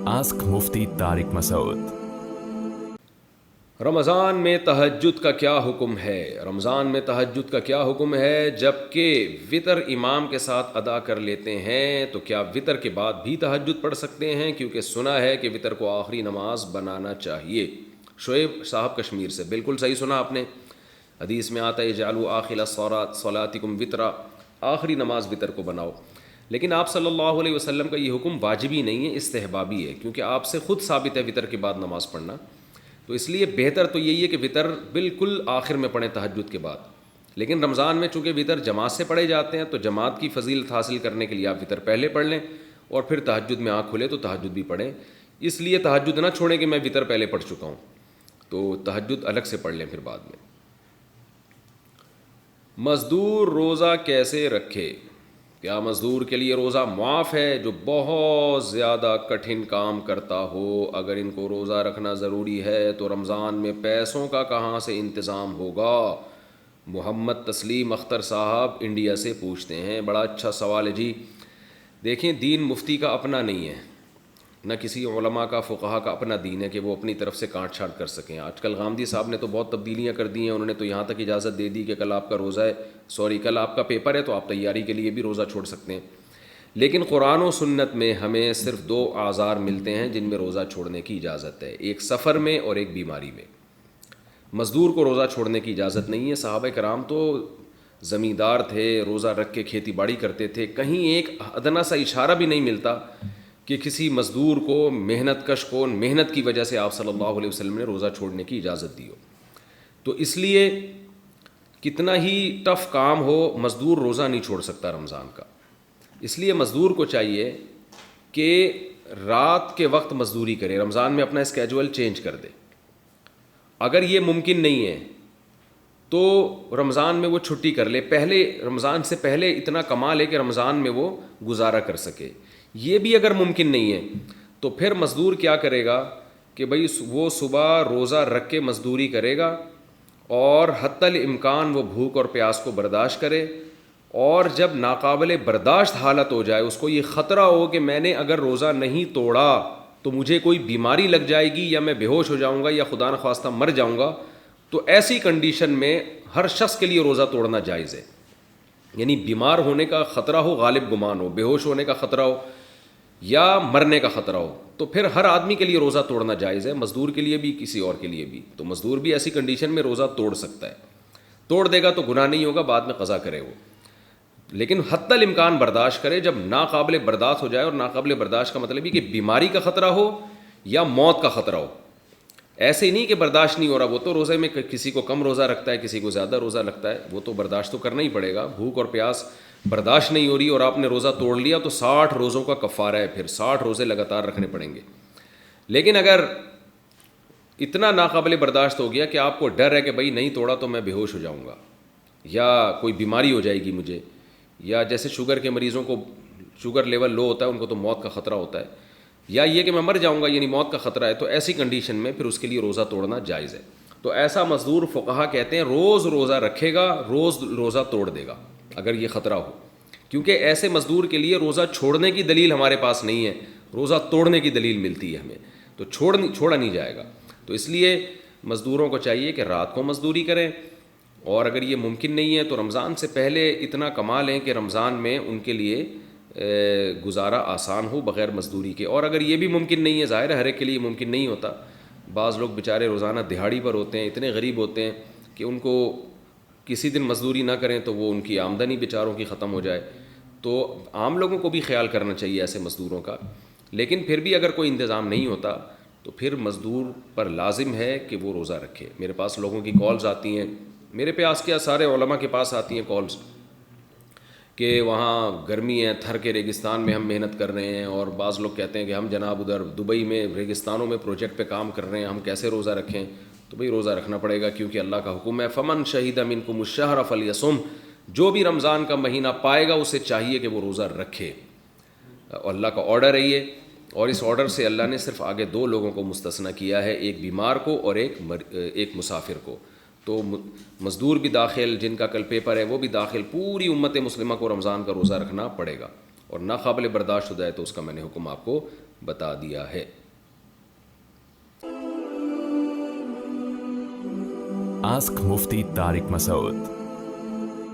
Ask Mufti Tariq Masood. رمضان میں تہجد کا کیا حکم ہے؟ رمضان میں تہجد کا کیا حکم ہے؟ جب کہ وطر امام کے ساتھ ادا کر لیتے ہیں تو کیا وطر کے بعد بھی تہجد پڑھ سکتے ہیں؟ کیونکہ سنا ہے کہ وطر کو آخری نماز بنانا چاہیے۔ شعیب صاحب کشمیر سے، بالکل صحیح سنا آپ نے۔ حدیث میں آتا ہے اجعلوا آخر صلاتکم وطرا، آخری نماز وطر کو بناؤ۔ لیکن آپ صلی اللہ علیہ وسلم کا یہ حکم واجبی نہیں ہے، استحبابی ہے، کیونکہ آپ سے خود ثابت ہے وطر کے بعد نماز پڑھنا۔ تو اس لیے بہتر تو یہی ہے کہ وطر بالکل آخر میں پڑھیں تہجد کے بعد۔ لیکن رمضان میں چونکہ وطر جماعت سے پڑھے جاتے ہیں تو جماعت کی فضیلت حاصل کرنے کے لیے آپ وطر پہلے پڑھ لیں، اور پھر تہجد میں آنکھ کھلے تو تہجد بھی پڑھیں۔ اس لیے تہجد نہ چھوڑیں کہ میں وطر پہلے پڑھ چکا ہوں، تو تہجد الگ سے پڑھ لیں پھر بعد میں۔ مزدور روزہ کیسے رکھے؟ کیا مزدور کے لیے روزہ معاف ہے جو بہت زیادہ کٹھن کام کرتا ہو؟ اگر ان کو روزہ رکھنا ضروری ہے تو رمضان میں پیسوں کا کہاں سے انتظام ہوگا؟ محمد تسلیم اختر صاحب انڈیا سے پوچھتے ہیں۔ بڑا اچھا سوال ہے جی۔ دیکھیں، دین مفتی کا اپنا نہیں ہے، نہ کسی علماء کا فقہا کا اپنا دین ہے کہ وہ اپنی طرف سے کاٹ چھانٹ کر سکیں۔ آج کل غامدی صاحب نے تو بہت تبدیلیاں کر دی ہیں، انہوں نے تو یہاں تک اجازت دے دی کہ کل آپ کا روزہ ہے، کل آپ کا پیپر ہے تو آپ تیاری کے لیے بھی روزہ چھوڑ سکتے ہیں۔ لیکن قرآن و سنت میں ہمیں صرف دو اعذار ملتے ہیں جن میں روزہ چھوڑنے کی اجازت ہے، ایک سفر میں اور ایک بیماری میں۔ مزدور کو روزہ چھوڑنے کی اجازت نہیں ہے۔ صحابہ کرام تو زمیندار تھے، روزہ رکھ کے کھیتی باڑی کرتے تھے، کہیں ایک ادنا سا اشارہ بھی نہیں ملتا کہ کسی مزدور کو، محنت کش کو، محنت کی وجہ سے آپ صلی اللہ علیہ وسلم نے روزہ چھوڑنے کی اجازت دی ہو۔ تو اس لیے کتنا ہی ٹف کام ہو، مزدور روزہ نہیں چھوڑ سکتا رمضان کا۔ اس لیے مزدور کو چاہیے کہ رات کے وقت مزدوری کرے، رمضان میں اپنا اسکیجول چینج کر دے۔ اگر یہ ممکن نہیں ہے تو رمضان میں وہ چھٹی کر لے، پہلے رمضان سے پہلے اتنا کما لے کہ رمضان میں وہ گزارا کر سکے۔ یہ بھی اگر ممکن نہیں ہے تو پھر مزدور کیا کرے گا کہ بھئی وہ صبح روزہ رکھ کے مزدوری کرے گا، اور حتی الامکان وہ بھوک اور پیاس کو برداشت کرے، اور جب ناقابل برداشت حالت ہو جائے، اس کو یہ خطرہ ہو کہ میں نے اگر روزہ نہیں توڑا تو مجھے کوئی بیماری لگ جائے گی، یا میں بے ہوش ہو جاؤں گا، یا خدا نخواستہ مر جاؤں گا، تو ایسی کنڈیشن میں ہر شخص کے لیے روزہ توڑنا جائز ہے۔ یعنی بیمار ہونے کا خطرہ ہو، غالب گمان ہو، بے ہوش ہونے کا خطرہ ہو، یا مرنے کا خطرہ ہو، تو پھر ہر آدمی کے لیے روزہ توڑنا جائز ہے، مزدور کے لیے بھی، کسی اور کے لیے بھی۔ تو مزدور بھی ایسی کنڈیشن میں روزہ توڑ سکتا ہے، توڑ دے گا تو گناہ نہیں ہوگا، بعد میں قضا کرے وہ، لیکن حتی الامکان برداشت کرے۔ جب ناقابل برداشت ہو جائے، اور ناقابل برداشت کا مطلب یہ کہ بیماری کا خطرہ ہو یا موت کا خطرہ ہو، ایسے ہی نہیں کہ برداشت نہیں ہو رہا، وہ تو روزے میں کسی کو کم روزہ رکھتا ہے، کسی کو زیادہ روزہ رکھتا ہے، وہ تو برداشت تو کرنا ہی پڑے گا۔ بھوک اور پیاس برداشت نہیں ہو رہی اور آپ نے روزہ توڑ لیا تو 60 روزوں کا کفارہ ہے، پھر 60 روزے لگاتار رکھنے پڑیں گے۔ لیکن اگر اتنا ناقابل برداشت ہو گیا کہ آپ کو ڈر ہے کہ بھئی نہیں توڑا تو میں بے ہوش ہو جاؤں گا، یا کوئی بیماری ہو جائے گی مجھے، یا جیسے شوگر کے مریضوں کو شوگر لیول لو ہوتا ہے، ان کو تو موت کا خطرہ ہوتا ہے، یا یہ کہ میں مر جاؤں گا، یعنی موت کا خطرہ ہے، تو ایسی کنڈیشن میں پھر اس کے لیے روزہ توڑنا جائز ہے۔ تو ایسا مزدور فقہا کہتے ہیں روز روزہ رکھے گا، روز روزہ توڑ دے گا اگر یہ خطرہ ہو، کیونکہ ایسے مزدور کے لیے روزہ چھوڑنے کی دلیل ہمارے پاس نہیں ہے، روزہ توڑنے کی دلیل ملتی ہے ہمیں، تو چھوڑا نہیں جائے گا۔ تو اس لیے مزدوروں کو چاہیے کہ رات کو مزدوری کریں، اور اگر یہ ممکن نہیں ہے تو رمضان سے پہلے اتنا کما لیں کہ رمضان میں ان کے لیے گزارا آسان ہو بغیر مزدوری کے۔ اور اگر یہ بھی ممکن نہیں ہے، ظاہر ہے ہر ایک کے لیے ممکن نہیں ہوتا، بعض لوگ بیچارے روزانہ دہاڑی پر ہوتے ہیں، اتنے غریب ہوتے ہیں کہ ان کو کسی دن مزدوری نہ کریں تو وہ ان کی آمدنی بیچاروں کی ختم ہو جائے، تو عام لوگوں کو بھی خیال کرنا چاہیے ایسے مزدوروں کا۔ لیکن پھر بھی اگر کوئی انتظام نہیں ہوتا تو پھر مزدور پر لازم ہے کہ وہ روزہ رکھے۔ میرے پاس لوگوں کی کالز آتی ہیں، میرے پاس کیا سارے علماء کے پاس آتی ہیں کالز، کہ وہاں گرمی ہے، تھر کے ریگستان میں ہم محنت کر رہے ہیں، اور بعض لوگ کہتے ہیں کہ ہم جناب ادھر دبئی میں ریگستانوں میں پروجیکٹ پہ کام کر رہے ہیں، ہم کیسے روزہ رکھیں؟ تو بھئی روزہ رکھنا پڑے گا، کیونکہ اللہ کا حکم ہے فمن شہید منکم الشہر فلیصم، جو بھی رمضان کا مہینہ پائے گا اسے چاہیے کہ وہ روزہ رکھے، اور اللہ کا آرڈر ہے یہ، اور اس آرڈر سے اللہ نے صرف آگے دو لوگوں کو مستثنی کیا ہے، ایک بیمار کو اور ایک مسافر کو۔ تو مزدور بھی داخل، جن کا کل پیپر ہے وہ بھی داخل، پوری امت مسلمہ کو رمضان کا روزہ رکھنا پڑے گا۔ اور ناقابل برداشت ہو جائے تو اس کا میں نے حکم آپ کو بتا دیا ہے. Ask Mufti Tariq Masoud.